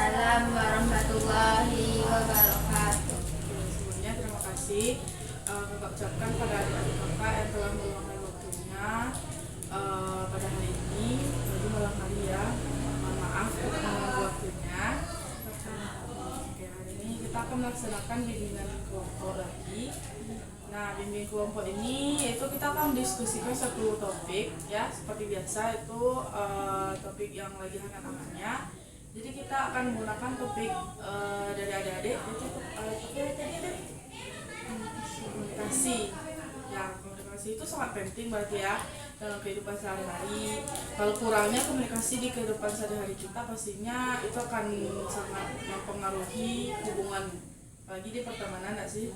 Waalaikumsalam warahmatullahi wabarakatuh. Sebelumnya terima kasih kakak ucapkan pada adik-adik kakak yang telah meluangkan waktunya pada hari ini, jadi malam hari ya. Mohon maaf untuk mengganggu waktunya. Oke, hari ini kita akan melaksanakan bimbingan kelompok lagi. Nah, bimbing kelompok ini yaitu kita akan mendiskusikan satu topik ya, seperti biasa itu topik yang lagi hangat-hangatnya. Jadi kita akan menggunakan topik dari adik-adik yaitu komunikasi. Ya, komunikasi itu sangat penting berarti ya dalam kehidupan sehari-hari. Kalau kurangnya komunikasi di kehidupan sehari-hari kita, pastinya itu akan sangat mempengaruhi hubungan, apalagi di pertemanan, nggak sih?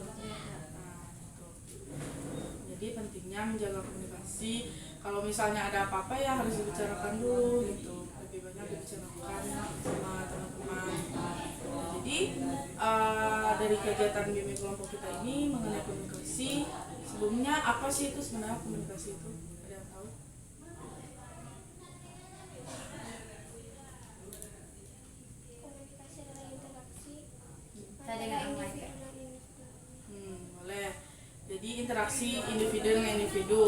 Jadi pentingnya menjaga komunikasi. Kalau misalnya ada apa-apa ya harus dibicarakan dulu gitu, lebih banyak dibicarakan sama teman-teman. Jadi dari kegiatan bimbing kelompok kita ini mengenai komunikasi, sebelumnya apa sih itu sebenarnya komunikasi itu? Ada yang tahu? Komunikasi adalah interaksi Kita dengan yang lain. Boleh. Jadi interaksi individu dengan individu.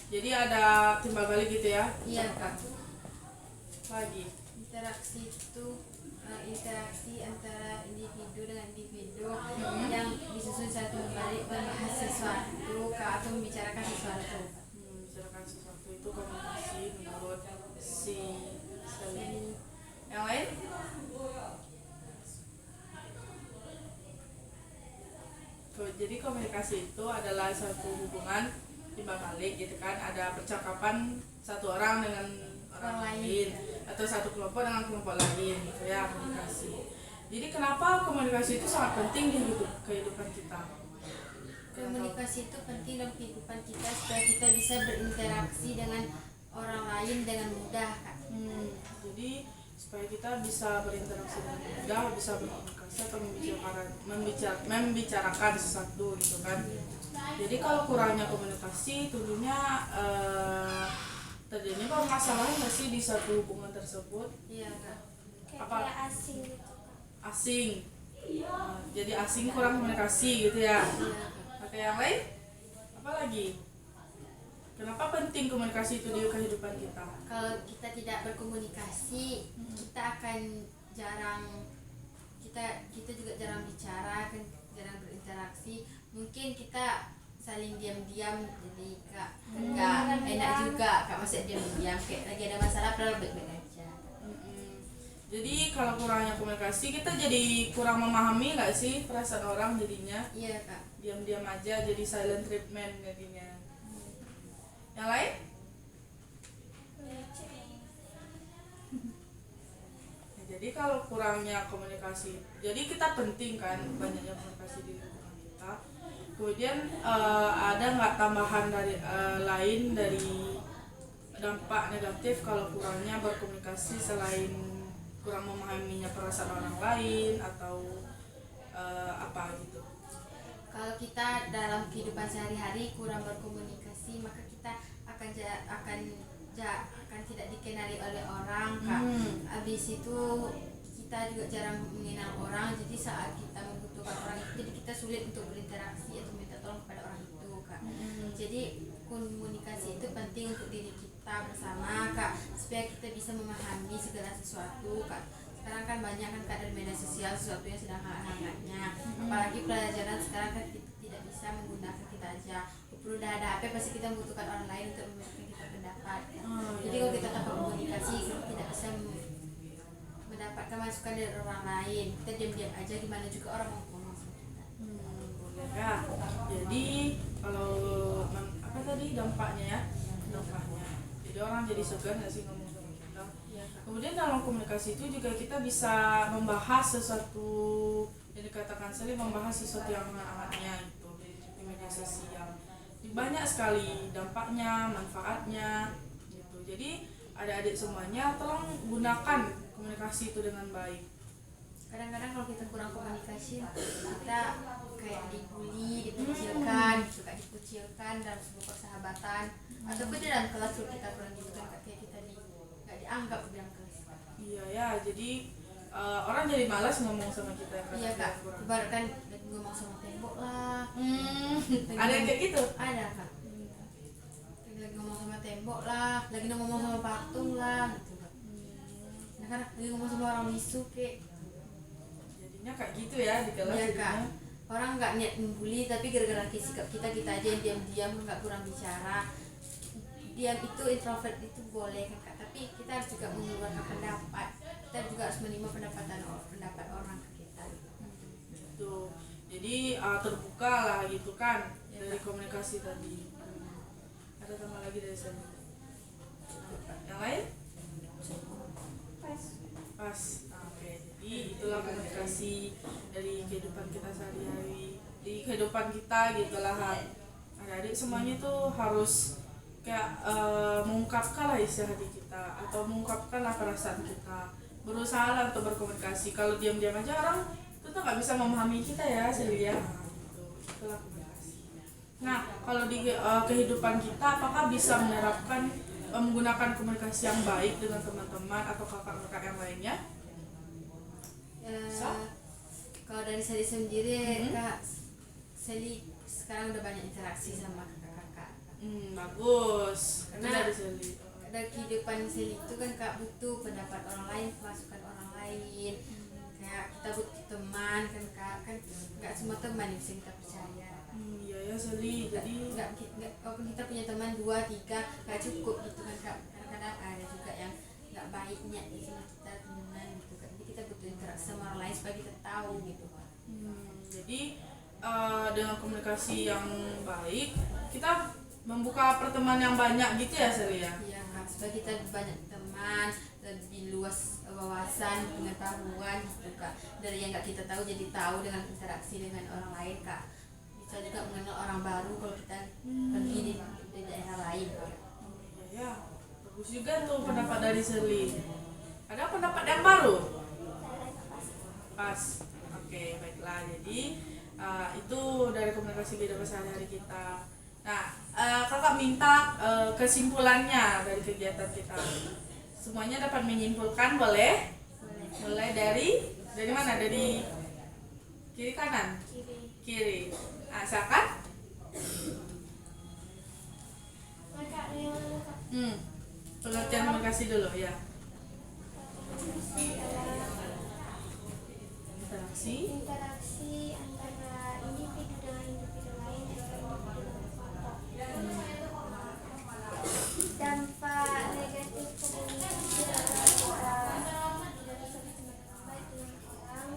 Jadi ada timbal balik gitu ya? Iya kak. Lagi. Interaksi itu interaksi antara individu dengan individu yang disusun satu balik membahas sesuatu atau membicarakan sesuatu. Membicarakan sesuatu itu komunikasi menurut si Sally. Yang lain? Jadi komunikasi itu adalah suatu hubungan timbal balik gitu kan, ada percakapan satu orang dengan orang lain atau satu kelompok dengan kelompok lain gitu ya, komunikasi. Jadi kenapa komunikasi itu sangat penting di kehidupan kita? Komunikasi itu penting dalam kehidupan kita supaya kita bisa berinteraksi dengan orang lain dengan mudah kak. Jadi supaya kita bisa berinteraksi dengan mudah, bisa berkomunikasi atau membicarakan sesuatu gitu kan. Jadi kalau kurangnya komunikasi tentunya terjadinya permasalahan nggak sih di satu hubungan tersebut? Iya kak. kayak asing gitu Kak. Asing. Jadi asing, kurang komunikasi gitu ya. Oke, yang lain? Apa lagi? Kenapa penting komunikasi itu di kehidupan kita? Kalau kita tidak berkomunikasi, kita akan kita juga jarang bicara, kan jarang berinteraksi. Mungkin kita saling diam-diam, jadi kak nggak enak juga kak, masih diam-diam kayak lagi ada masalah padahal baik-baik aja. Jadi kalau kurangnya komunikasi kita jadi kurang memahami nggak sih perasaan orang jadinya? Iya kak. Diam-diam aja, jadi silent treatment jadinya. Yang lain? Jadi kalau kurangnya komunikasi, jadi kita penting kan banyaknya komunikasi di lingkungan kita. Kemudian ada nggak tambahan dari lain dari dampak negatif kalau kurangnya berkomunikasi selain kurang memahaminya perasaan orang lain atau apa gitu? Kalau kita dalam kehidupan sehari-hari kurang berkomunikasi, maka kita akan tidak dikenali oleh orang kak. Habis itu kita juga jarang mengenal orang, jadi saat kita membutuhkan orang itu, jadi kita sulit untuk berinteraksi atau minta tolong kepada orang itu kak. Jadi komunikasi itu penting untuk diri kita bersama kak, supaya kita bisa memahami segala sesuatu kak. Sekarang kan banyak kan kak dari media sosial, sesuatu yang sedang hangat-hangatnya, apalagi pelajaran sekarang kan kita tidak bisa menggunakan kita aja, perlu ada HP pasti kita membutuhkan orang lain untuk memberikan kita pendapat kan? Jadi kalau kita tanpa komunikasi kita tidak bisa mendapatkan masukan dari orang lain, kita diam-diam aja, gimana juga orang mau ngomong sama kita. Boleh kak. Jadi kalau apa tadi dampaknya ya? Dampaknya. Jadi orang jadi segan nggak sih ngomong sama kita? Kemudian dalam komunikasi itu juga kita bisa membahas sesuatu yang dikatakan sering, membahas sesuatu yang hangat-hangatnya gitu di media sosial. Banyak sekali dampaknya, manfaatnya gitu. Jadi adik-adik semuanya tolong gunakan komunikasi itu dengan baik. Kadang-kadang kalau kita kurang komunikasi, kita kayak dibully, dikucilkan, suka dikucilkan dalam sebuah persahabatan, ataupun di dalam kelas kalau kita kurang gitu kan, kayak kita nggak dianggap di dalam kelas. Iya ya, jadi orang jadi malas ngomong sama kita karena Iya dia kak, kurang. ibaratkan lagi ngomong sama tembok lah. Ada yang kayak gitu? Ada kak. Lagi ngomong sama tembok lah, lagi ngomong sama patung lah gitu kak. Nah kan lagi ngomong sama orang bisu kayak. Jadinya kayak gitu ya di kelas. Iya kak. jadinya. Orang nggak niat membuli tapi gara-gara sikap kita aja yang diam-diam nggak kurang bicara. Diam itu introvert itu boleh kan kak, tapi kita harus juga mengeluarkan pendapat. Kita juga harus menerima pendapat orang ke kita. Gitu. Jadi terbuka lah gitu kan Ya, dari Kak. komunikasi tadi. Ada tambah lagi dari saya. Yang lain? Pas. Pas. Oke. Jadi itulah komunikasi dari kehidupan kita sehari-hari, di kehidupan kita gitulah. Adik-adik semuanya tuh harus kayak mengungkapkan lah isi hati kita atau mengungkapkan lah perasaan kita, berusaha lah untuk berkomunikasi. Kalau diam-diam aja orang itu tuh nggak bisa memahami kita ya Celia. Gitu. Itulah komunikasi. Nah kalau di kehidupan kita apakah bisa menerapkan menggunakan komunikasi yang baik dengan teman-teman atau kakak-kakak yang lainnya? So? Kalau dari Sally sendiri kak, Sally sekarang udah banyak interaksi sama kakak-kakak. Bagus. Itu Karena dari Celia. Dari kehidupan Sally itu kan kak butuh pendapat orang lain, masukan orang lain. Kayak kita butuh teman kan kak, kan nggak semua teman yang bisa kita percaya. Iya ya Celia. Jadi Nggak, walaupun kita punya teman 2, 3 nggak cukup gitu kan kak. Kadang-kadang ada juga yang nggak baiknya di sini kita temenan gitu kan. Jadi kita butuh interaksi sama orang lain supaya kita tahu gitu kan. Jadi dengan komunikasi yang baik kita membuka pertemanan yang banyak gitu ya Celia. Iya kak, supaya kita banyak teman, lebih luas wawasan, pengetahuan gitu kak. Dari yang nggak kita tahu jadi tahu dengan interaksi dengan orang lain kak. Bisa juga mengenal orang baru kalau kita pergi di daerah lain kak. Ya, bagus juga tuh pendapat dari Celia. Ada pendapat yang baru? Pas. Oke, baiklah. Jadi itu dari komunikasi kehidupan sehari-hari kita. Nah, kakak minta kesimpulannya dari kegiatan kita. Semuanya dapat menyimpulkan, boleh? Mulai dari mana? Dari kiri kanan? Kiri. Nah, silakan. Maka yang mana kak? Pengertian komunikasi dulu ya. Komunikasi adalah Interaksi. antara individu dengan individu lain atau individu dengan kelompok. Dampak negatif komunikasi adalah kita tidak bisa berteman dengan baik dengan orang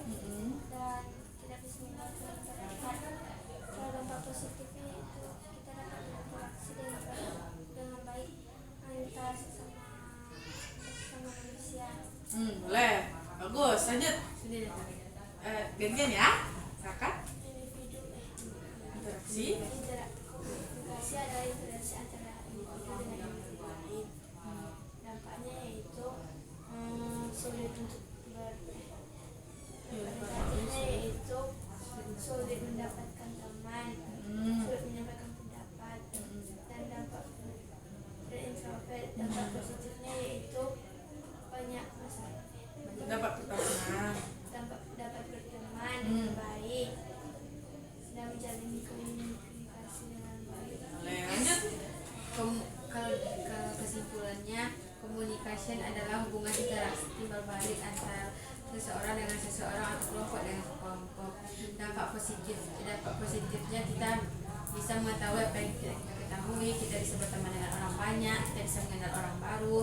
dan tidak bisa membangun masyarakat. Kalau dampak positifnya itu kita dapat berinteraksi dengan baik antara sesama manusia. Boleh. Bagus. Lanjut. Sudah deh kak. Gantian ya. Silakan. Individu Interaksi. komunikasi adalah interaksi antara individu dengan individu lain. Dampaknya yaitu sulit untuk negatifnya yaitu sulit mendapatkan teman, sulit menyampaikan pendapat, dan dampak introvert. Dampak positifnya yaitu banyak masalah. Dapat pertanyaan. Dapat berteman dengan baik dan menjalin komunikasi dengan baik. Boleh. Lanjut. Kalau kesimpulannya, communication adalah hubungan interaksi timbal balik antara seseorang dengan seseorang atau kelompok dengan kelompok. Dampak positifnya kita bisa mengetahui apa yang kita ketahui, kita bisa berteman dengan orang banyak, kita bisa mengenal orang baru,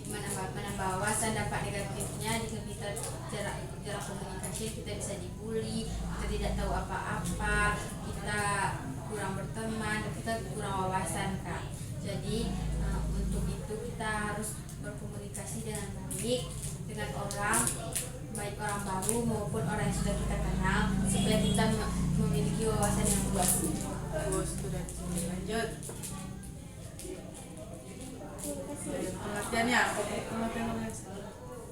menambah wawasan. Dampak negatifnya jika kita jarak komunikasi, kita bisa dibully, kita tidak tahu apa-apa, kita kurang berteman, kita kurang wawasan kak. Jadi untuk itu kita harus berkomunikasi dengan baik dengan orang, baik orang baru maupun orang yang sudah kita kenal, supaya kita memiliki wawasan yang luas. Bagus. Sudah di sini. Lanjut. Pengertiannya, pengertian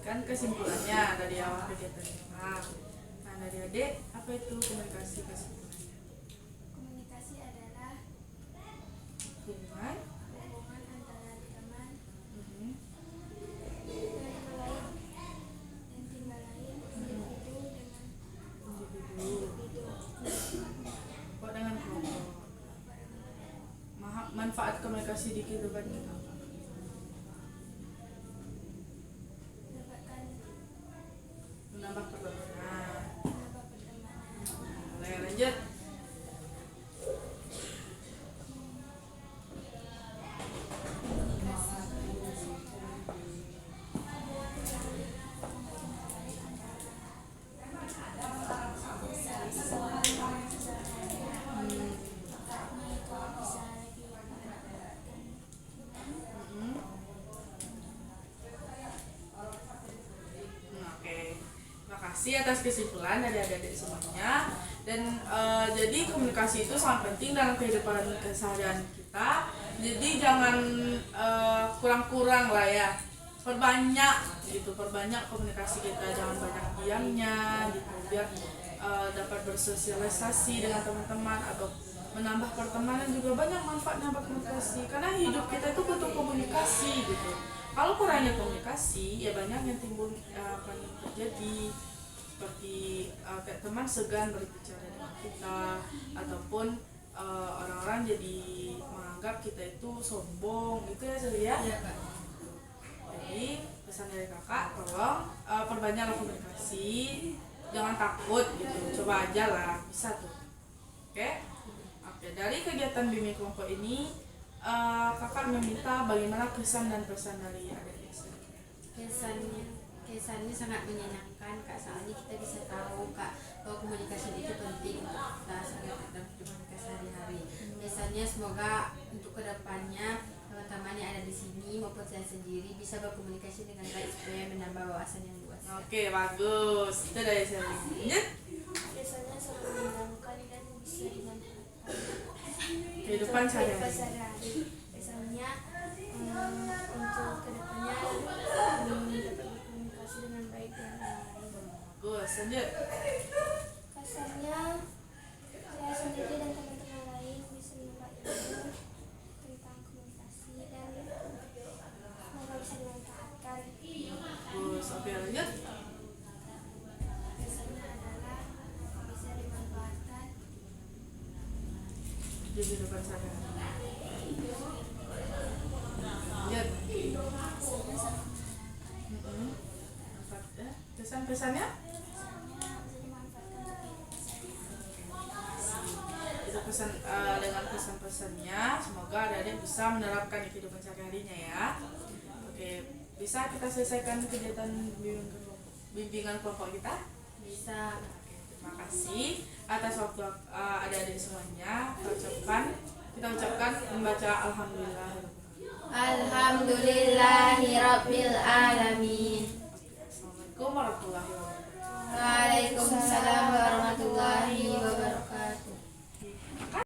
kan kesimpulannya dari awal kegiatan kita. Nah dari adik, apa itu komunikasi kesimpulannya? Komunikasi adalah Hubungan antara teman mhm, dengan yang lain dan komunikasi di kehidupan kita? Mendapatkan Menambah pertemanan. menambah pertemanan. Boleh lanjut. Oke, terima kasih atas kesimpulan dari adik-adik semuanya. Dan jadi komunikasi itu sangat penting dalam kehidupan keseharian kita. Jadi jangan kurang-kurang lah ya. Perbanyak komunikasi kita, jangan banyak diamnya gitu biar dapat bersosialisasi dengan teman-teman atau menambah pertemanan. Juga banyak manfaatnya berkomunikasi karena hidup kita itu butuh komunikasi gitu. Kalau kurangnya komunikasi ya banyak yang timbul akan terjadi seperti kayak teman segan berbicara dengan kita ataupun orang-orang jadi menganggap kita itu sombong gitu ya Celia. Iya Kak. Jadi pesan dari kakak tolong perbanyaklah komunikasi, jangan takut gitu, coba aja lah, bisa tuh. Oke, dari kegiatan bimbing kelompok ini kakak meminta bagaimana kesan dan pesan dari adik-adik. Kesannya sangat menyenangkan Kak, soalnya kita bisa tahu Kak bahwa komunikasi itu penting untuk kita sangat dalam kehidupan kita sehari-hari. Biasanya semoga untuk kedepannya teman-teman yang ada di sini maupun saya sendiri bisa berkomunikasi dengan baik supaya menambah wawasan yang luas. Oke, bagus. Itu dari saya. Lanjut. Biasanya sangat menyenangkan dan bisa dimanfaatkan Kehidupan untuk sehari-hari. sehari-hari. Biasanya untuk kedepannya dapat berkomunikasi dengan baik dan lain-lain. Bagus. Lanjut. Kesannya saya sendiri dan teman-teman lain bisa menambah ilmu tentang komunikasi dan semoga bisa dimanfaatkan. Bagus. Oke, lanjut. Kesannya adalah bisa dimanfaatkan Di kehidupan sehari-hari. Lanjut. kesannya sangat Pesan-pesannya? kesannya bisa dimanfaatkan untuk kehidupan sehari-hari. Itu pesan dengan pesan-pesannya semoga adik-adik bisa menerapkan di kehidupan sehari-harinya ya. Oke, bisa kita selesaikan kegiatan bimbingan kelompok kita? Bisa. Oke, terima kasih atas waktu adik-adik semuanya. Kita ucapkan membaca alhamdulillah. Alhamdulillahirabbil alamin. Assalamualaikum warahmatullahi wabarakatuh. Waalaikumsalam warahmatullahi wabarakatuh.